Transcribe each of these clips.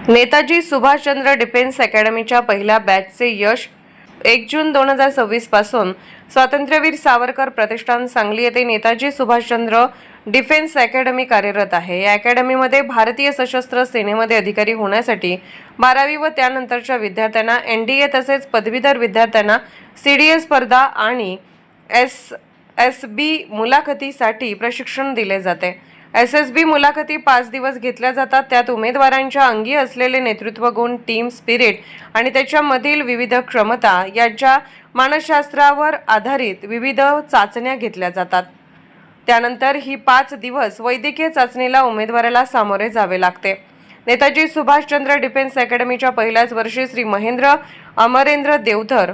Netaji Subhashchandra defence अकॅडमीच्या पहिल्या बॅचचे यश 1 जून 2026 पासून स्वातंत्र्यवीर सावरकर प्रतिष्ठान सांगली येथे नेताजी सुभाषचंद्र डिफेन्स अकॅडमी कार्यरत आहे। या अकॅडमीमध्ये भारतीय सशस्त्र सेनेमध्ये अधिकारी होण्यासाठी 12वी व त्यानंतरच्या विद्यार्थ्यांना एनडीए तसेच पदवीधर विद्यार्थ्यांना सीडीएस स्पर्धा आणि एसएसबी मुलाखतीसाठी प्रशिक्षण दिले जाते। एसएसबी मुलाखती 5 दिवस घेतल्या जातात। त्यात उमेदवारांच्या अंगी असलेले नेतृत्व गुण, टीम स्पिरिट आणि त्याच्यामधील विविध क्षमता यांच्या मानसशास्त्रावर आधारित विविध चाचण्या घेतल्या जातात। त्यानंतर ही 5 दिवस वैद्यकीय चाचणीला उमेदवाराला सामोरे जावे लागते। नेताजी सुभाषचंद्र डिफेन्स अकॅडमीच्या पहिल्याच वर्षी श्री महेंद्र अमरेंद्र देवधर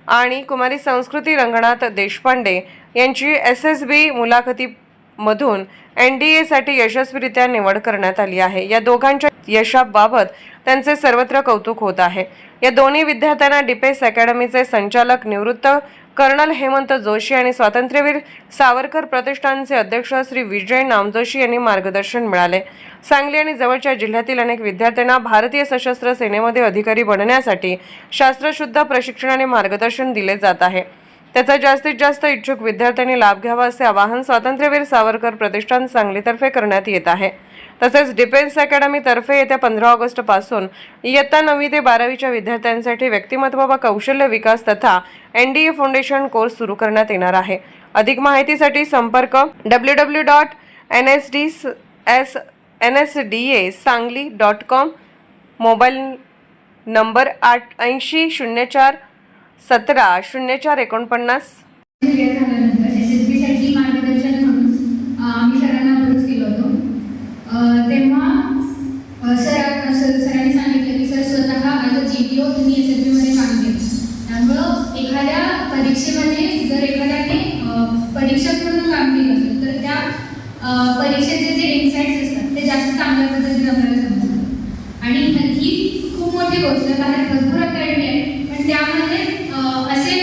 आणि कुमारी संस्कृती रंगनाथ देशपांडे यांची एसएसबी मुलाखती मधून एनडीए साठी यशस्वीरित्या निवड करण्यात आली आहे। या दोघांच्या यशाबाबत त्यांचे सर्वत्र कौतुक होत आहे। या दोन्ही विद्यार्थ्यांना डिफेन्स अकॅडमीचे संचालक निवृत्त कर्नल हेमंत जोशी आणि स्वातंत्र्यवीर सावरकर प्रतिष्ठानचे अध्यक्ष श्री विजय नामजोशी यांनी मार्गदर्शन मिळाले। सांगली आणि जवळच्या जिल्ह्यातील अनेक विद्यार्थ्यांना भारतीय सशस्त्र सेनेमध्ये अधिकारी बनण्यासाठी शास्त्रशुद्ध प्रशिक्षण आणि मार्गदर्शन दिले जात आहे। त्याचा जास्तीत जास्त इच्छुक विद्यार्थ्यांनी लाभ घ्यावा असे आवाहन स्वातंत्र्यवीर सावरकर प्रतिष्ठान सांगलीतर्फे करण्यात येत आहे। तसेच डिफेन्स अकॅडमी तर्फे येत्या 15 ऑगस्ट पासून इयत्ता 9वी ते 12वीच्या विद्यार्थ्यांसाठी व्यक्तिमत्व व कौशल्य विकास तथा एनडीए फाउंडेशन कोर्स सुरू करण्यात येणार आहे। अधिक माहितीसाठी संपर्क www.nsdsangli.com, मोबाईल नंबर 8004 17 04 49। एसएसबीसाठी मार्गदर्शन म्हणून आम्ही सरांना अप्रोच केलं होतं। तेव्हा सरांनी सांगितलं की सर स्वतः ॲज अ जीपीओ तुम्ही एसएसबीमध्ये काम केलं, त्यामुळं एखाद्या परीक्षेमध्ये जर एखाद्याने परीक्षक म्हणून काम केलं असेल तर त्या परीक्षेचे जे इन्साइट्स असतात ते जास्त चांगल्या पद्धतीने आपल्याला समजतात। आणि ही खूप मोठी गोष्ट, कारण भरपूर अकॅडमी आहे पण त्यामध्ये असे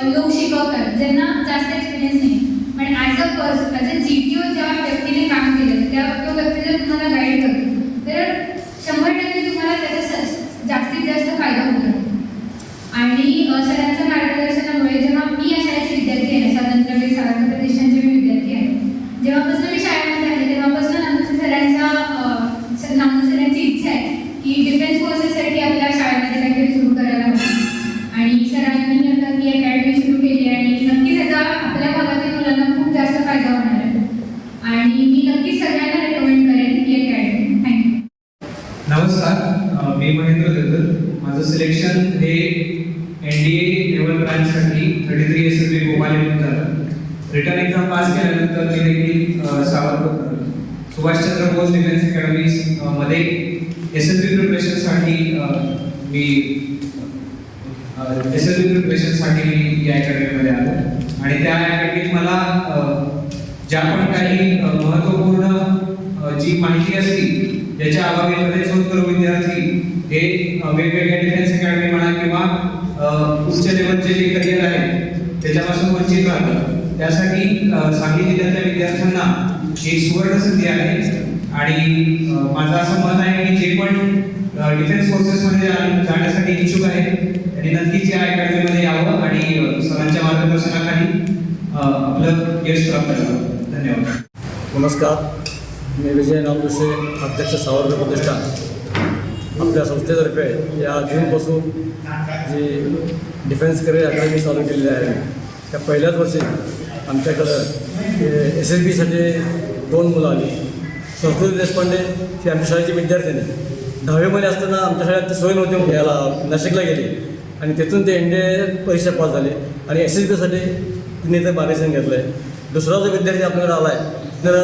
लोक शिकवतात ज्यांना जास्त एक्सपिरियन्स नाही, पण ॲज अ जीपीओ ज्या व्यक्तीने काम केलं तो व्यक्ती जर तुम्हाला गाईड करतो तर 100% तुम्हाला त्याचा जास्तीत जास्त फायदा होतो। आणि सरांच्या मार्गदर्शनामुळे जेव्हा मी या शाळेचे विद्यार्थी आहे, स्वातंत्र्यवीर सावरकर प्रतिष्ठानचे मी विद्यार्थी आहे, जेव्हापासून मी शाळेमध्ये आहे तेव्हापासून सरांची इच्छा आहे की डिफेन्स फोर्सेससाठी आपल्या शाळेमध्ये काहीतरी सुरू करायला हवं। आणि सरांनी आता ती अकॅडमी सुरू केली आणि नक्कीच याचा आपल्या भागातील मुलांना खूप जास्त फायदा होणार आहे आणि मी नक्कीच सगळ्यांना रेकमेंड करेन ही अकॅडमी। थँक्यू। नमस्कार, मी महेंद्र देवधर। माझं सिलेक्शन हे एनडीए लेवल ब्रांचसाठी 33 एसएसबी भोपाळ येथून झालं। रिटर्न एक्झाम पास केल्यानंतर मी देखील सुभाषचंद्र बोस डिफेन्स अकॅडमी मध्ये एसएसबी प्रिपरेशनसाठी मी या अकॅडमीमध्ये आलो आणि त्या अकॅडमीत मला ज्या पण काही महत्त्वपूर्ण जी माहिती असती ज्याच्या अभावी बरेच विद्यार्थी हे वेगवेगळ्या डिफेन्स अकॅडमी म्हणा किंवा उच्च लेवलचे जे करिअर आहे त्याच्यापासून वंचित राहतात, त्यासाठी सांगली जिल्ह्यातल्या विद्यार्थ्यांना एक सुवर्ण संधी आहे। आणि माझं असं मत आहे की जे पण डिफेन्स फोर्सेसमध्ये जाण्यासाठी इच्छुक आहेत त्यांनी नक्कीच या अकॅडमीमध्ये यावं आणि सरांच्या मार्गदर्शनाखाली आपलं यश प्राप्त करावं। धन्यवाद। नमस्कार, मी विजय नामजोशी, अध्यक्ष सावरकर प्रतिष्ठान। आपल्या संस्थेतर्फे या जूनपासून जी डिफेन्स करिअर अकॅडमी चालू केलेली आहे त्या पहिल्याच वर्षी आमच्याकडं एसएसबीसाठी 2 मुलं आली। संस्कृती देशपांडे ही आमच्या शाळेची विद्यार्थिनी 10वीमध्ये असताना आमच्या शाळेत ती सोय नव्हती, याला नाशिकला गेली आणि तिथून ते एनडीए परीक्षा पास झाली आणि एसएसबीसाठी तिने इथं मार्गदर्शन घेतलं आहे। दुसरा जो विद्यार्थी आपल्याकडे आला आहे तर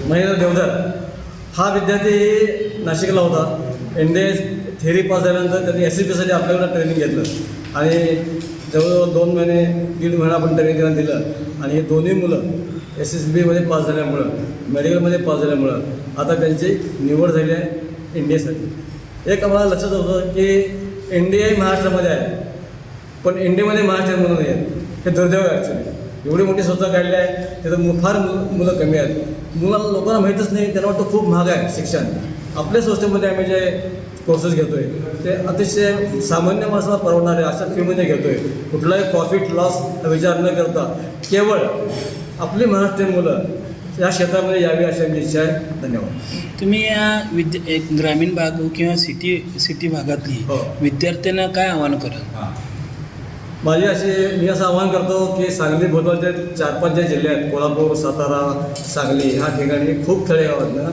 महेंद्र देवधर, हा विद्यार्थी नाशिकला होता। एनडीए थेअरी पास झाल्यानंतर त्यांनी एसएसबीसाठी आपल्याकडे ट्रेनिंग घेतलं आणि जवळजवळ 2 महिने 1.5 महिना आपण ट्रेनिंग त्यांना दिलं आणि हे दोन्ही मुलं एसएसबीमध्ये पास झाल्यामुळं, मेडिकलमध्ये पास झाल्यामुळं आता त्यांची निवड झाली आहे एनडीएसाठी। एक आम्हाला लक्षात होतं की एनडीए महाराष्ट्रामध्ये आहे पण एनडीएमध्ये महाराष्ट्र म्हणून नाही आहेत, हे दुर्दैव आहे ॲक्च्युली। एवढी मोठी संस्था काढली आहे, त्याचं फार मुलं कमी आहेत। मुलांना लोकांना माहीतच नाही, त्यांना वाटतं खूप महाग आहे शिक्षण, आपल्या संस्थेमध्ये आम्ही जे कोर्सेस घेतो आहे ते अतिशय सामान्य माणसाला परवडणारे अशा फीमध्ये घेतो आहे. कुठलाही प्रॉफिट लॉस विचार न करता केवळ आपली महाराष्ट्रीयन मुलं या क्षेत्रामध्ये यावी अशी आमची इच्छा आहे. धन्यवाद. तुम्ही या एक ग्रामीण भाग किंवा सिटी भागातली हो. विद्यार्थ्यांना काय आवाहन कराल? मी असं आवाहन करतो की सांगली भोवतालचे 4-5 जे जिल्हे आहेत, कोल्हापूर, सातारा, सांगली ह्या ठिकाणी खूप खेडेगावातनं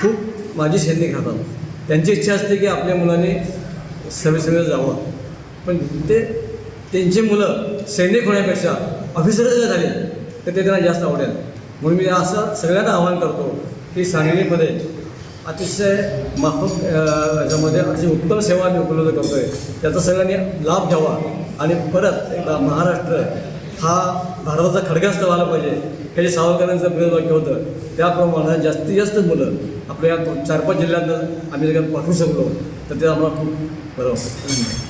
खूप माजी सैनिक राहतात. त्यांची इच्छा असते की आपल्या मुलांनी सर्व्हिसमध्ये जावं, पण त्यांची मुलं सैनिक होण्यापेक्षा ऑफिसर जर झाले तर ते त्यांना जास्त आवडेल. म्हणून मी असं सगळ्यांना आवाहन करतो की सांगलीमध्ये अतिशय माफक याच्यामध्ये अशी उत्तम सेवा मी उपलब्ध करतो आहे, त्याचा सगळ्यांनी लाभ घ्यावा आणि परत एकदा महाराष्ट्र हा भारताचा खडगास्त व्हायला पाहिजे हे जे सावरकरांचं ब्रीदवाक्य होतं त्याप्रमाणे जास्तीत जास्त मुलं आपल्या 4-5 जिल्ह्यातनं आम्ही जर पाठवू शकलो तर ते आम्हाला खूप बरं वाटतं.